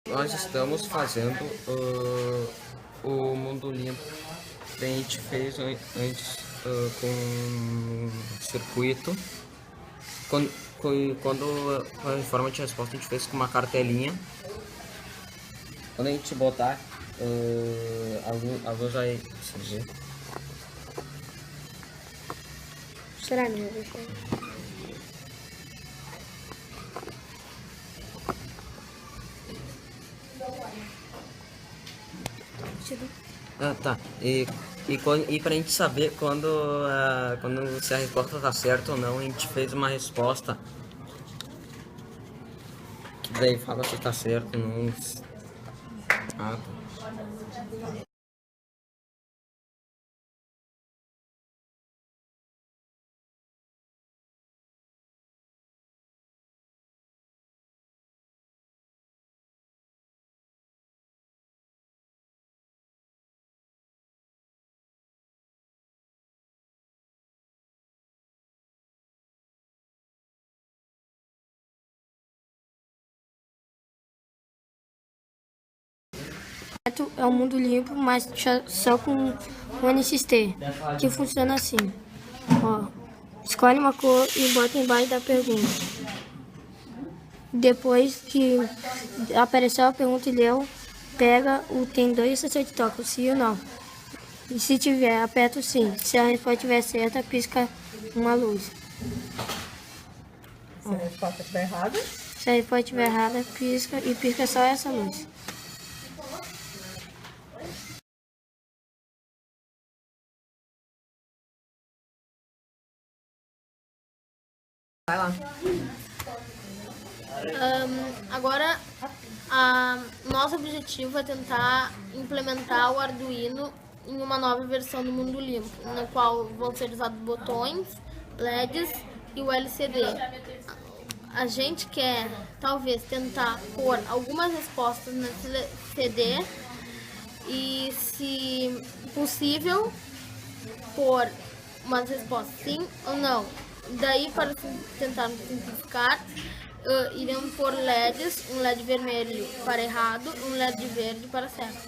Nós estamos fazendo o Mundo Limpo. A gente fez antes com um circuito. Quando a forma de resposta a gente fez com uma cartelinha. Quando a gente botar a luz vai surgir. Será mesmo? Ah, tá. E pra gente saber quando se a resposta tá certa ou não, a gente fez uma resposta. Que daí fala se tá certo ou não. Ah, tá. É um mundo limpo, mas só com o NXT, que funciona assim. Ó, escolhe uma cor e bota embaixo da pergunta. Depois que apareceu a pergunta e leu, pega o tem dois acessórios de toque, sim ou não. E se tiver, aperta o sim. Se a resposta estiver certa, pisca uma luz. Se a resposta estiver errada? Se a resposta estiver errada, pisca e pisca só essa luz. Vai lá. Agora, nosso objetivo é tentar implementar o Arduino em uma nova versão do Mundo Limpo, no qual vão ser usados botões, LEDs e o LCD. A gente quer, talvez, tentar pôr algumas respostas nesse LCD e, se possível, pôr umas respostas sim ou não. Daí, para tentar simplificar, iremos pôr LEDs, um LED vermelho para errado, um LED verde para certo.